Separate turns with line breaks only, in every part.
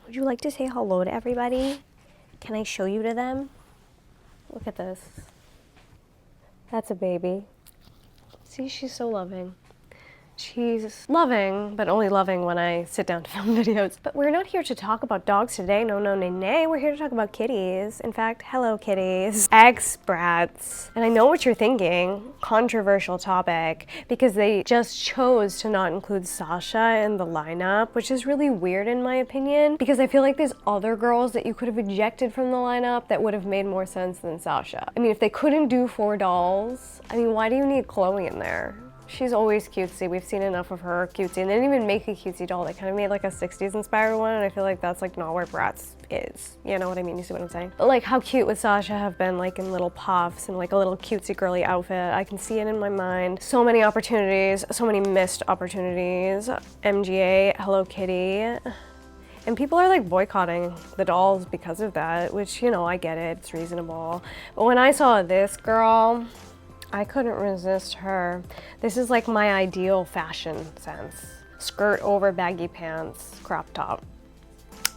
Would you like to say hello to everybody? Can I show you to them? Look at this. That's a baby. See, she's so loving. She's loving, but only loving when I sit down to film videos. But we're not here to talk about dogs today. No, no, nay, nay. We're here to talk about kitties. In fact, hello kitties. Bratz. And I know what you're thinking. Controversial topic, because they just chose to not include Sasha in the lineup, which is really weird in my opinion, because I feel like there's other girls that you could have ejected from the lineup that would have made more sense than Sasha. I mean, if they couldn't do 4 dolls, I mean, why do you need Chloe in there? She's always cutesy. We've seen enough of her cutesy. And they didn't even make a cutesy doll. They kind of made like a 60s inspired one, and I feel like that's like not where Bratz is. You know what I mean? You see what I'm saying? But like, how cute would Sasha have been like in little puffs and like a little cutesy girly outfit? I can see it in my mind. So many opportunities, so many missed opportunities. MGA, Hello Kitty. And people are like boycotting the dolls because of that, which, you know, I get it, it's reasonable. But when I saw this girl, I couldn't resist her. This is like my ideal fashion sense. Skirt over baggy pants, crop top.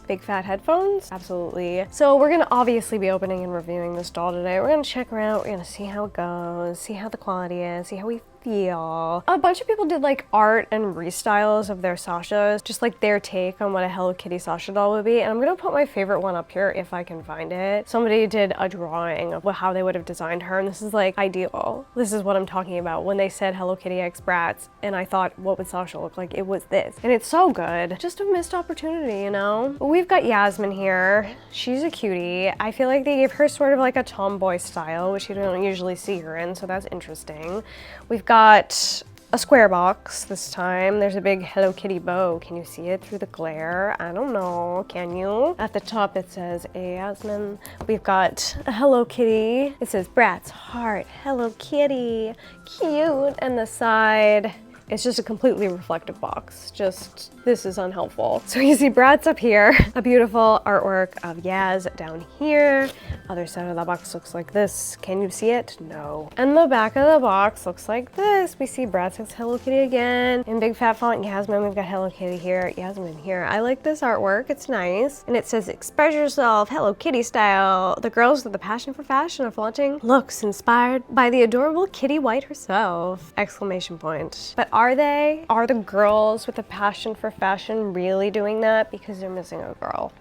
Big fat headphones? Absolutely. So we're gonna obviously be opening and reviewing this doll today. We're gonna check her out, we're gonna see how it goes, see how the quality is, see how we feel. A bunch of people did like art and restyles of their Sashas, just like their take on what a Hello Kitty Sasha doll would be. And I'm gonna put my favorite one up here if I can find it. Somebody did a drawing of how they would have designed her, and this is like ideal. This is what I'm talking about. When they said Hello Kitty X Bratz, and I thought, what would Sasha look like? It was this. And it's so good. Just a missed opportunity, you know? But we've got Yasmin here. She's a cutie. I feel like they gave her sort of like a tomboy style, which you don't usually see her in, so that's interesting. We've got a square box this time. There's a big Hello Kitty bow. Can you see it through the glare? I don't know. Can you? At the top it says Yasmin. We've got a Hello Kitty. It says Bratz Heart Hello Kitty. Cute. And the side, it's just a completely reflective box. Just, this is unhelpful. So you see Bratz up here, a beautiful artwork of Yaz down here. Other side of the box looks like this. Can you see it? No. And the back of the box looks like this. We see Bratz X Hello Kitty again. In big fat font, Yasmin. We've got Hello Kitty here, Yasmin here. I like this artwork, it's nice. And it says, express yourself, Hello Kitty style. The girls with the passion for fashion are flaunting looks inspired by the adorable Kitty White herself! Exclamation point. But are they? Are the girls with the passion for fashion really doing that? Because they're missing a girl.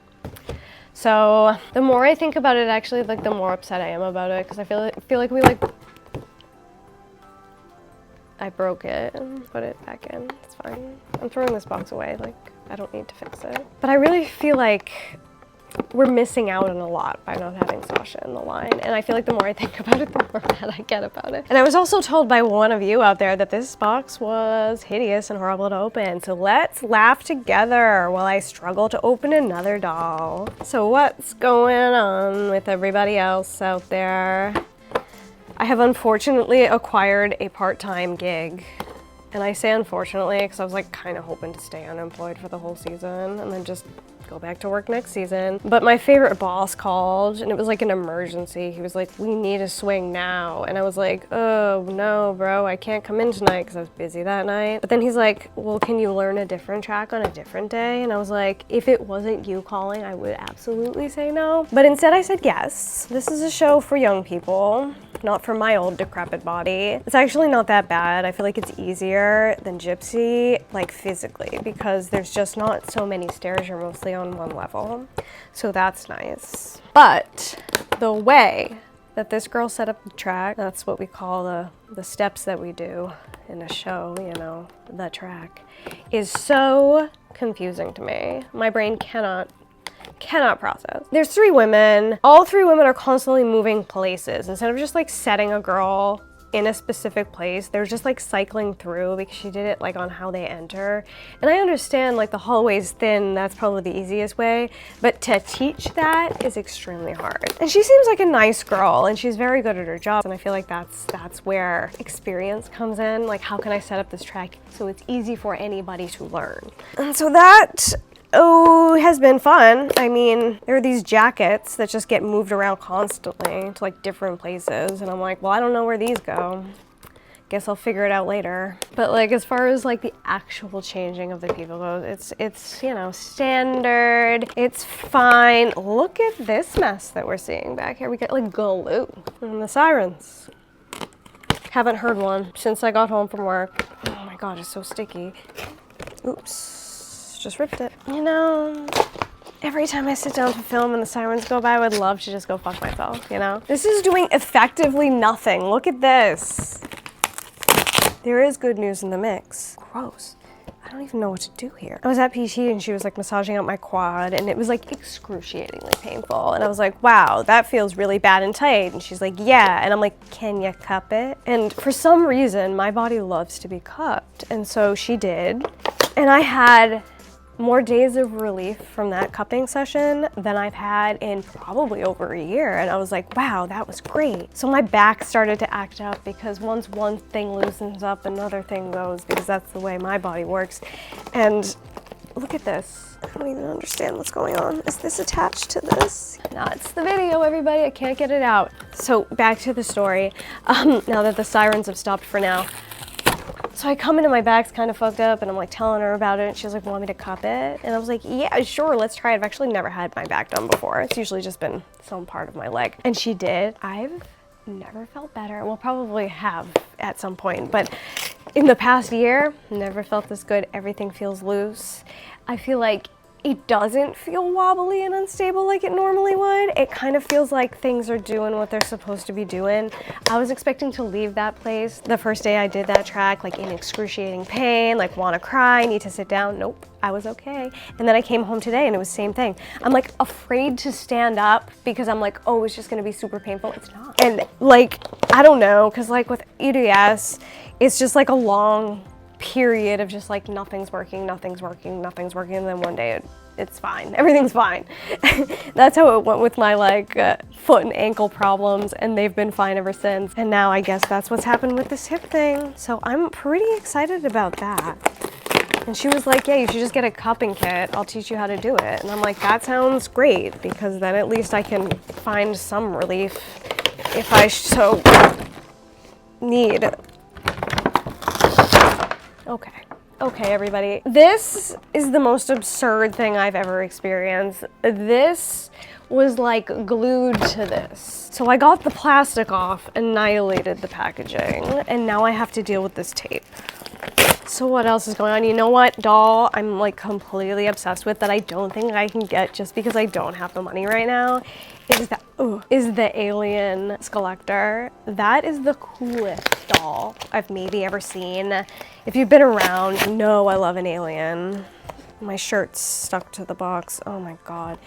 So the more I think about it, actually, like the more upset I am about it, because I feel like we like, I broke it and put it back in. It's fine. I'm throwing this box away. Like, I don't need to fix it. But I really feel like we're missing out on a lot by not having Sasha in the line. And I feel like the more I think about it, the more mad I get about it. And I was also told by one of you out there that this box was hideous and horrible to open. So let's laugh together while I struggle to open another doll. So what's going on with everybody else out there? I have unfortunately acquired a part-time gig. And I say unfortunately because I was like kind of hoping to stay unemployed for the whole season and then just go back to work next season. But my favorite boss called and it was like an emergency. He was like, we need a swing now. And I was like, oh no, bro, I can't come in tonight because I was busy that night. But then he's like, well, can you learn a different track on a different day? And I was like, if it wasn't you calling, I would absolutely say no. But instead I said yes. This is a show for young people, not for my old decrepit body. It's actually not that bad. I feel like it's easier than Gypsy, like physically, because there's just not so many stairs. You're mostly on one level. So that's nice. But the way that this girl set up the track, that's what we call the steps that we do in a show, you know, the track, is so confusing to me. My brain cannot process. There's 3 women. All 3 women are constantly moving places. Instead of just like setting a girl in a specific place, they're just like cycling through because she did it like on how they enter. And I understand like the hallway's thin, that's probably the easiest way, but to teach that is extremely hard. And she seems like a nice girl and she's very good at her job. And I feel like that's where experience comes in. Like, how can I set up this track so it's easy for anybody to learn? And so that has been fun. I mean, there are these jackets that just get moved around constantly to like different places. And I'm like, well, I don't know where these go. guess I'll figure it out later. But like, as far as like the actual changing of the people goes, it's you know, standard, it's fine. Look at this mess that we're seeing back here. We got like glue and the sirens. Haven't heard one since I got home from work. Oh my God, it's so sticky. Oops, just ripped it. You know, every time I sit down to film and the sirens go by, I would love to just go fuck myself, you know? This is doing effectively nothing. Look at this. There is good news in the mix. Gross. I don't even know what to do here. I was at PT and she was like massaging out my quad and it was like excruciatingly painful. And I was like, wow, that feels really bad and tight. And she's like, yeah. And I'm like, can you cup it? And for some reason, my body loves to be cupped. And so she did. And I had more days of relief from that cupping session than I've had in probably over a year. And I was like, wow, that was great. So my back started to act up because once one thing loosens up, another thing goes, because that's the way my body works. And look at this. I don't even understand what's going on. Is this attached to this? No, it's the video, everybody. I can't get it out. So back to the story. Now that the sirens have stopped for now. So I come in and my back's kind of fucked up and I'm like telling her about it and she's like, want me to cup it? And I was like, yeah, sure, let's try it. I've actually never had my back done before. It's usually just been some part of my leg. And she did. I've never felt better. Well, probably have at some point, but in the past year, never felt this good. Everything feels loose. I feel like it doesn't feel wobbly and unstable like it normally would. It kind of feels like things are doing what they're supposed to be doing. I was expecting to leave that place the first day I did that track, like in excruciating pain, like want to cry, need to sit down. Nope, I was okay. And then I came home today and it was the same thing. I'm like afraid to stand up because I'm like, oh, it's just gonna be super painful. It's not. And like, I don't know, because like with EDS, it's just like a long period of just like nothing's working, nothing's working, nothing's working, and then one day it's fine. Everything's fine. That's how it went with my like foot and ankle problems, and they've been fine ever since. And now I guess that's what's happened with this hip thing. So I'm pretty excited about that. And she was like, yeah, you should just get a cupping kit. I'll teach you how to do it. And I'm like, that sounds great, because then at least I can find some relief if I so need. Okay, everybody. This is the most absurd thing I've ever experienced. This was like glued to this. So I got the plastic off, annihilated the packaging, and now I have to deal with this tape. So what else is going on? You know what doll I'm like completely obsessed with that I don't think I can get just because I don't have the money right now is the alien Skeletor. That is the coolest doll I've maybe ever seen. If you've been around, you know I love an alien. My shirt's stuck to the box. Oh my God.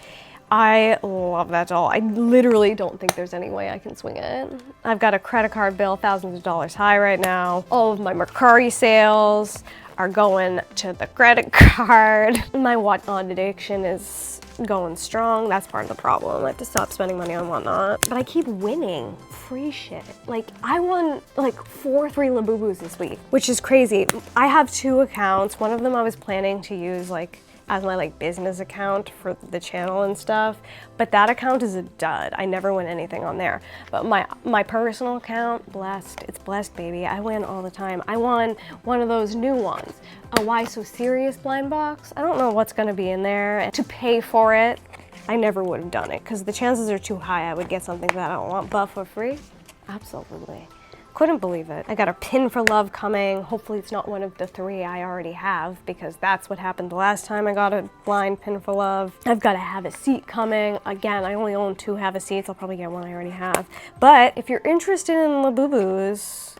I love that doll. I literally don't think there's any way I can swing it. I've got a credit card bill thousands of dollars high right now. All of my Mercari sales are going to the credit card. My whatnot addiction is going strong. That's part of the problem. I have to stop spending money on whatnot. But I keep winning free shit. Like, I won like 4 free Labubus this week, which is crazy. I have 2 accounts. One of them I was planning to use like as my like business account for the channel and stuff, but that account is a dud. I never win anything on there. But my personal account, blessed. It's blessed, baby. I win all the time. I won one of those new ones, a Why So Serious blind box. I don't know what's gonna be in there. And to pay for it, I never would have done it because the chances are too high I would get something that I don't want, but for free, absolutely. Couldn't believe it. I got a pin for love coming. Hopefully it's not one of the 3 I already have, because that's what happened the last time I got a blind pin for love. I've got to have a seat coming. Again, I only own 2 have a seats. I'll probably get one I already have. But if you're interested in Labubus,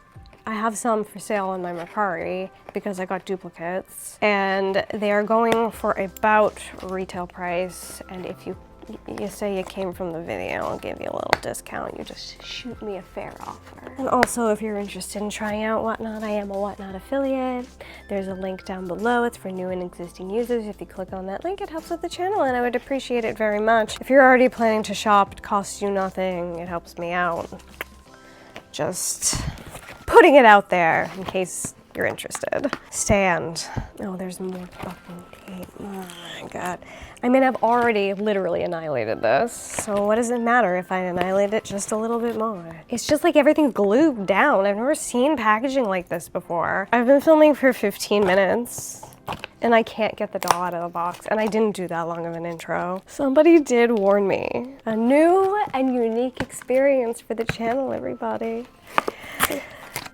I have some for sale on my Mercari because I got duplicates, and they are going for about retail price. And if you say you came from the video, I'll give you a little discount. You just shoot me a fair offer. And also, if you're interested in trying out Whatnot, I am a Whatnot affiliate. There's a link down below. It's for new and existing users. If you click on that link, it helps with the channel, and I would appreciate it very much. If you're already planning to shop, it costs you nothing. It helps me out. Just putting it out there in case you're interested. Stand. Oh, there's more fucking tape. Oh my God. I mean, I've already literally annihilated this. So what does it matter if I annihilate it just a little bit more? It's just like everything's glued down. I've never seen packaging like this before. I've been filming for 15 minutes. And I can't get the doll out of the box, and I didn't do that long of an intro. Somebody did warn me. A new and unique experience for the channel, everybody.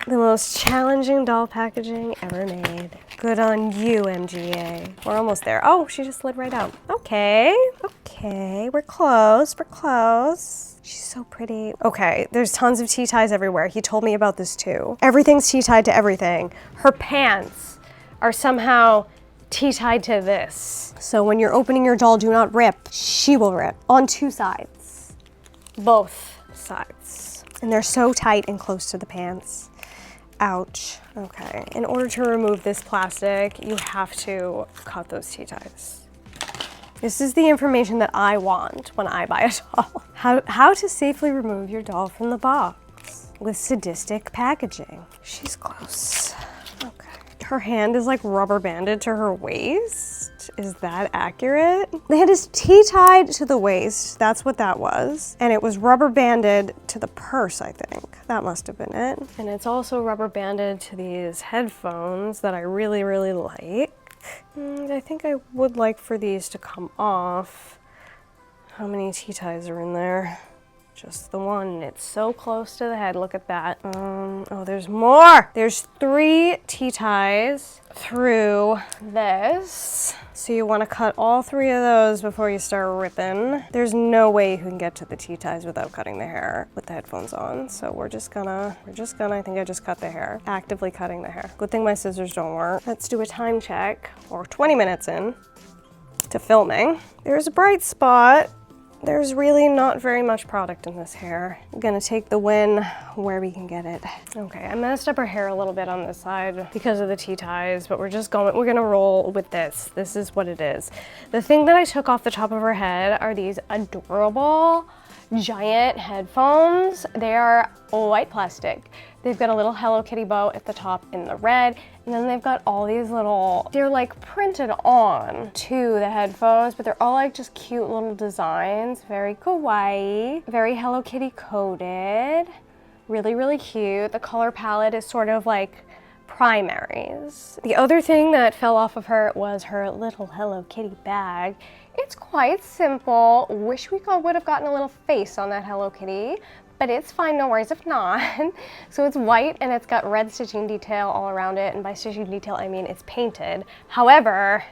The most challenging doll packaging ever made. Good on you, MGA. We're almost there. Oh, she just slid right out. Okay, okay, we're close, we're close. She's so pretty. Okay, there's tons of T-ties everywhere. He told me about this too. Everything's T-tied to everything. Her pants are somehow T-tied to this. So when you're opening your doll, do not rip. She will rip on 2 sides. Both sides. And they're so tight and close to the pants. Ouch. Okay. In order to remove this plastic, you have to cut those T-ties. This is the information that I want when I buy a doll. How to safely remove your doll from the box with sadistic packaging. She's close. Okay. Her hand is like rubber banded to her waist. Is that accurate? The hand is T-tied to the waist. That's what that was. And it was rubber banded to the purse, I think. That must have been it. And it's also rubber banded to these headphones that I really, really like. And I think I would like for these to come off. How many T-ties are in there? Just the one. It's so close to the head. Look at that. Oh, there's more. There's 3 T-ties through this. So you want to cut all 3 of those before you start ripping. There's no way you can get to the T-ties without cutting the hair with the headphones on. So we're just gonna, I think I just cut the hair. Actively cutting the hair. Good thing my scissors don't work. Let's do a time check. We're 20 minutes in to filming. There's a bright spot. There's really not very much product in this hair. I'm gonna take the win where we can get it. Okay, I messed up her hair a little bit on this side because of the T-ties, but we're gonna roll with this. This is what it is. The thing that I took off the top of her head are these adorable giant headphones. They are white plastic. They've got a little Hello Kitty bow at the top in the red, and then they've got all these little, they're like printed on to the headphones, but they're all like just cute little designs. Very kawaii, very Hello Kitty coded. Really, really cute. The color palette is sort of like primaries. The other thing that fell off of her was her little Hello Kitty bag. It's quite simple. Wish we would have gotten a little face on that Hello Kitty, but it's fine, no worries if not. So it's white and it's got red stitching detail all around it, and by stitching detail I mean it's painted. However,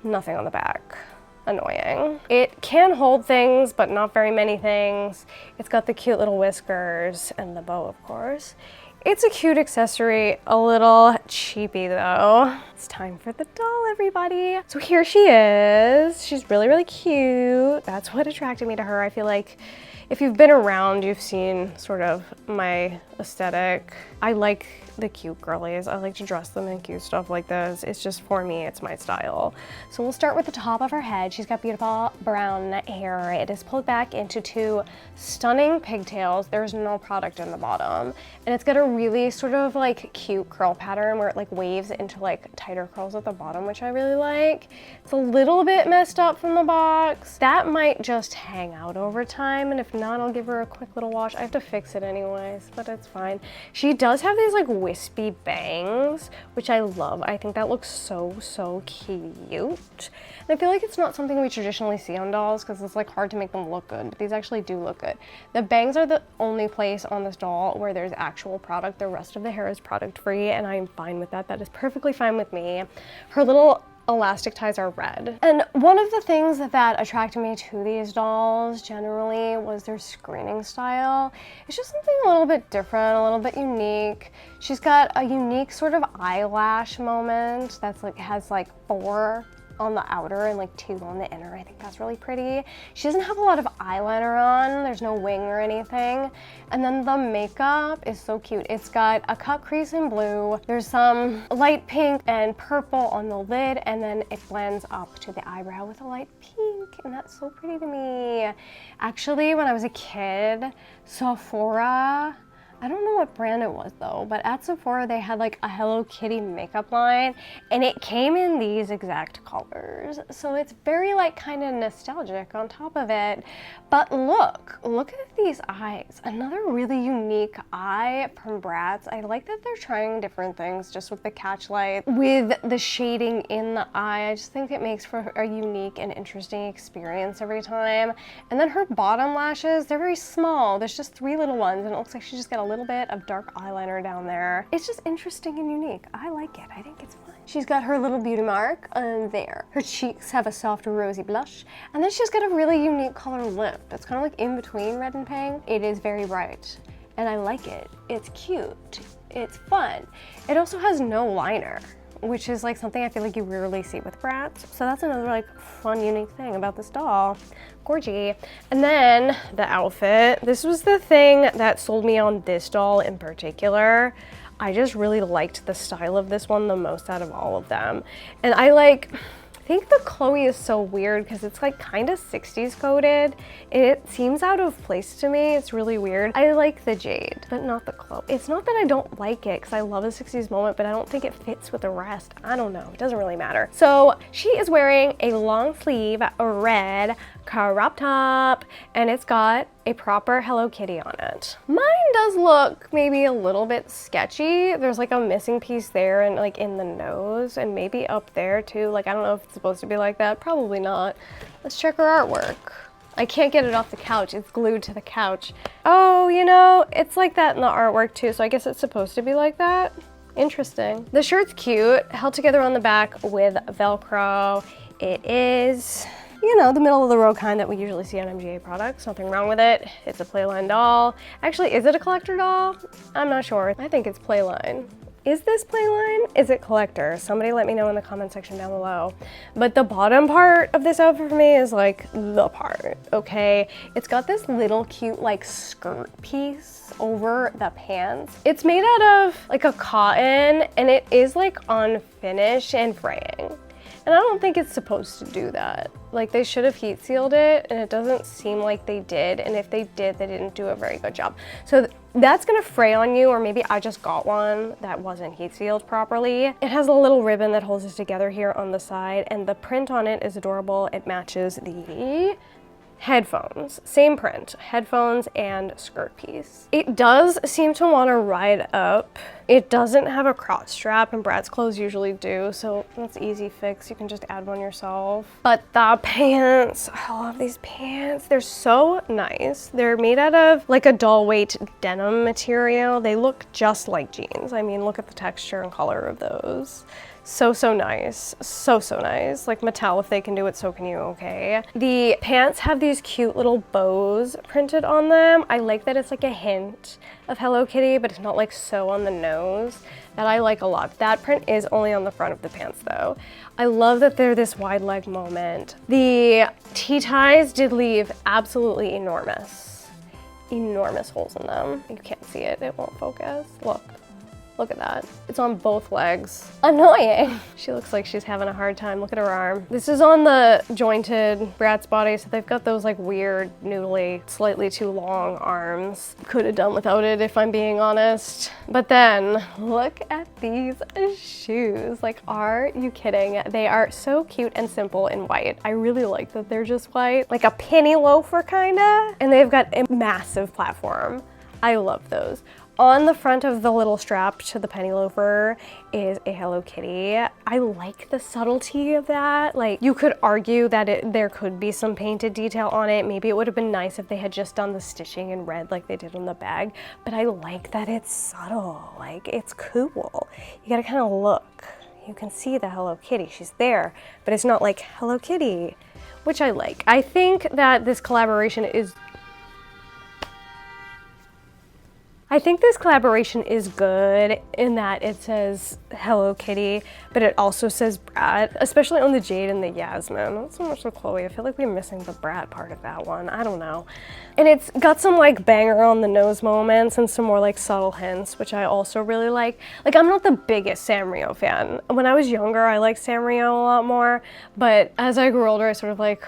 nothing on the back. Annoying. It can hold things, but not very many things. It's got the cute little whiskers and the bow, of course. It's a cute accessory, a little cheapy though. It's time for the doll, everybody. So here she is. She's really, really cute. That's what attracted me to her. I feel like if you've been around, you've seen sort of my aesthetic. I like the cute girlies. I like to dress them in cute stuff like this. It's just, for me, it's my style. So we'll start with the top of her head. She's got beautiful brown hair. It is pulled back into 2 stunning pigtails. There's no product in the bottom. And it's got a really sort of like cute curl pattern where it like waves into like tighter curls at the bottom, which I really like. It's a little bit messed up from the box. That might just hang out over time, and if not, I'll give her a quick little wash. I have to fix it anyways, but it's fine. She does have these like wispy bangs, which I love. I think that looks so, so cute. And I feel like it's not something we traditionally see on dolls because it's like hard to make them look good, but these actually do look good. The bangs are the only place on this doll where there's actual product. The rest of the hair is product free, and I'm fine with that. That is perfectly fine with me. Her little elastic ties are red. And one of the things that attracted me to these dolls generally was their screening style. It's just something a little bit different, a little bit unique. She's got a unique sort of eyelash moment that's like, has like 4 on the outer and like 2 on the inner. I think that's really pretty. She doesn't have a lot of eyeliner on. There's no wing or anything. And then the makeup is so cute. It's got a cut crease in blue. There's some light pink and purple on the lid, and then it blends up to the eyebrow with a light pink, and that's so pretty to me. Actually, when I was a kid, Sephora I don't know what brand it was though, but at Sephora they had like a Hello Kitty makeup line and it came in these exact colors. So it's very like kind of nostalgic on top of it. But look at these eyes. Another really unique eye from Bratz. I like that they're trying different things just with the catch light, with the shading in the eye. I just think it makes for a unique and interesting experience every time. And then her bottom lashes, they're very small. There's just 3 little ones and it looks like she just got a little bit of dark eyeliner down there. It's just interesting and unique. I like it. I think it's fun. She's got her little beauty mark there. Her cheeks have a soft rosy blush. And then she's got a really unique color lip. It's kind of like in between red and pink. It is very bright and I like it. It's cute. It's fun. It also has no liner, which is like something I feel like you rarely see with Bratz. So that's another like fun, unique thing about this doll. Gorgy. And then the outfit. This was the thing that sold me on this doll in particular. I just really liked the style of this one the most out of all of them. And I think the Chloe is so weird because it's like kind of 60s coded. It seems out of place to me. It's really weird. I like the jade, but not the Chloe. It's not that I don't like it because I love a 60s moment, but I don't think it fits with the rest. I don't know. It doesn't really matter. So she is wearing a long sleeve red crop top and it's got a proper Hello Kitty on it. Mine does look maybe a little bit sketchy. There's like a missing piece there and like in the nose and maybe up there too. Like I don't know if it's supposed to be like that. Probably not. Let's check her artwork. I can't get it off the couch. It's glued to the couch. Oh, you know, it's like that in the artwork too. So I guess it's supposed to be like that. Interesting. The shirt's cute, held together on the back with Velcro. It is, you know, the middle of the road kind that we usually see on MGA products. Nothing wrong with it. It's a Playline doll. Actually, is it a collector doll? I'm not sure. I think it's Playline. Is this Playline? Is it collector? Somebody let me know in the comment section down below. But the bottom part of this outfit for me is like the part, okay? It's got this little cute like skirt piece over the pants. It's made out of like a cotton and it is like unfinished and fraying. And I don't think it's supposed to do that. Like they should have heat sealed it and it doesn't seem like they did. And if they did, they didn't do a very good job. So that's gonna fray on you, or maybe I just got one that wasn't heat sealed properly. It has a little ribbon that holds it together here on the side and the print on it is adorable. It matches the headphones, same print, headphones and skirt piece. It does seem to want to ride up. It doesn't have a crotch strap and Bratz clothes usually do, so that's easy fix. You can just add one yourself. But the pants, I love these pants. They're so nice. They're made out of like a doll weight denim material. They look just like jeans. I mean, look at the texture and color of those. So nice. So nice. Like Mattel, if they can do it, so can you, okay? The pants have these cute little bows printed on them. I like that it's like a hint of Hello Kitty, but it's not like so on the nose. That I like a lot. That print is only on the front of the pants though. I love that they're this wide leg moment. The T-ties did leave absolutely enormous holes in them. You can't see it, it won't focus. Look at that. It's on both legs. Annoying. She looks like she's having a hard time. Look at her arm. This is on the jointed Bratz body, so they've got those like weird, noodly, slightly too long arms. Could have done without it if I'm being honest. But then, look at these shoes. Like, are you kidding? They are so cute and simple in white. I really like that they're just white. Like a penny loafer kinda. And they've got a massive platform. I love those. On the front of the little strap to the penny loafer is a Hello Kitty. I like the subtlety of that. Like, you could argue that there could be some painted detail on it. Maybe it would have been nice if they had just done the stitching in red like they did on the bag. But I like that it's subtle. Like, it's cool. You gotta kind of look. You can see the Hello Kitty. She's there, but it's not like Hello Kitty, which I like. I think that this collaboration is good in that it says Hello Kitty, but it also says Brat, especially on the Jade and the Yasmin. Not so much the Chloe. I feel like we're missing the Brat part of that one. I don't know. And it's got some like banger on the nose moments and some more like subtle hints, which I also really like. Like, I'm not the biggest Sanrio fan. When I was younger, I liked Sanrio a lot more, but as I grew older, I sort of like,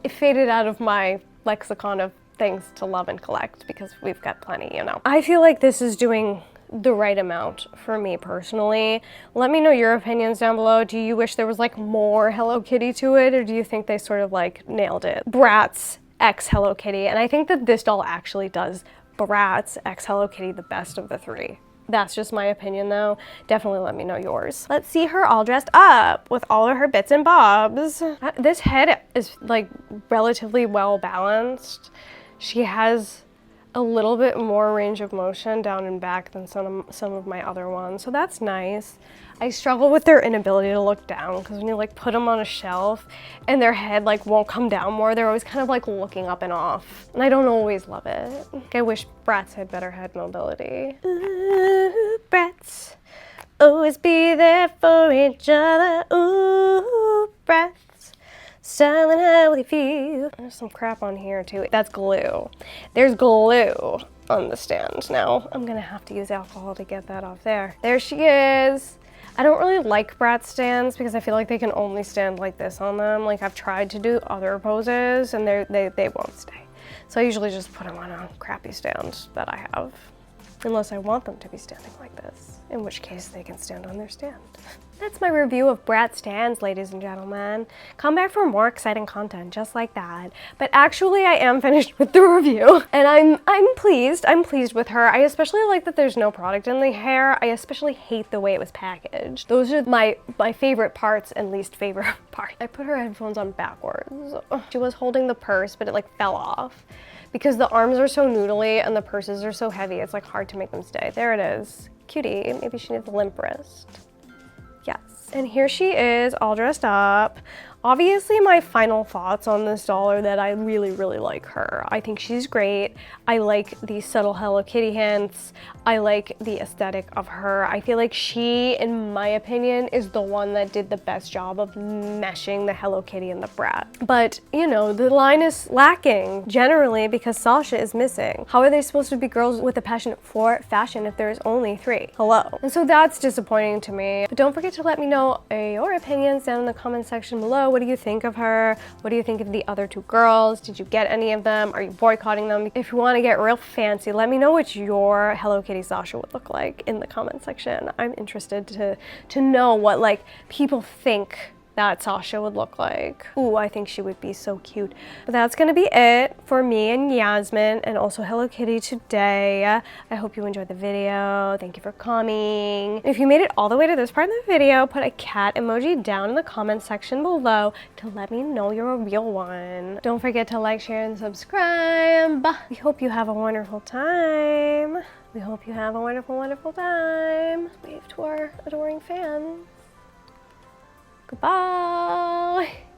it faded out of my lexicon of things to love and collect because we've got plenty, you know. I feel like this is doing the right amount for me personally. Let me know your opinions down below. Do you wish there was like more Hello Kitty to it, or do you think they sort of like nailed it? Bratz X Hello Kitty, and I think that this doll actually does Bratz X Hello Kitty the best of the three. That's just my opinion though. Definitely let me know yours. Let's see her all dressed up with all of her bits and bobs. This head is like relatively well balanced. She has a little bit more range of motion down and back than some of my other ones, so that's nice. I struggle with their inability to look down because when you like put them on a shelf and their head like won't come down more, they're always kind of like looking up and off, and I don't always love it. I wish Bratz had better head mobility. Ooh, Bratz, always be there for each other. Ooh, Bratz, styling how we feel. There's some crap on here too. That's glue. There's glue on the stand. Now I'm gonna have to use alcohol to get that off there. There she is. I don't really like Bratz stands because I feel like they can only stand like this on them. Like I've tried to do other poses and they won't stay. So I usually just put them on a crappy stand that I have. Unless I want them to be standing like this, in which case they can stand on their stand. That's my review of Bratz stands, ladies and gentlemen. Come back for more exciting content just like that. But actually I am finished with the review and I'm pleased. I'm pleased with her. I especially like that there's no product in the hair. I especially hate the way it was packaged. Those are my favorite parts and least favorite part. I put her headphones on backwards. She was holding the purse, but it like fell off. Because the arms are so noodly and the purses are so heavy, it's like hard to make them stay. There it is. Cutie. Maybe she needs a limp wrist. Yes. And here she is all dressed up. Obviously my final thoughts on this doll are that I really, really like her. I think she's great. I like the subtle Hello Kitty hints. I like the aesthetic of her. I feel like she, in my opinion, is the one that did the best job of meshing the Hello Kitty and the Brat. But, you know, the line is lacking generally because Sasha is missing. How are they supposed to be girls with a passion for fashion if there's only 3? Hello. And so that's disappointing to me. But don't forget to let me know your opinions down in the comment section below. What do you think of her? What do you think of the other 2 girls? Did you get any of them? Are you boycotting them? If you want to get real fancy, let me know what your Hello Kitty Sasha would look like in the comment section. I'm interested to know what like people think that Sasha would look like. Ooh, I think she would be so cute. But that's gonna be it for me and Yasmin and also Hello Kitty today. I hope you enjoyed the video. Thank you for coming. If you made it all the way to this part of the video, put a cat emoji down in the comment section below to let me know you're a real one. Don't forget to like, share, and subscribe. We hope you have a wonderful time. We hope you have a wonderful, wonderful time. Wave to our adoring fans. Goodbye.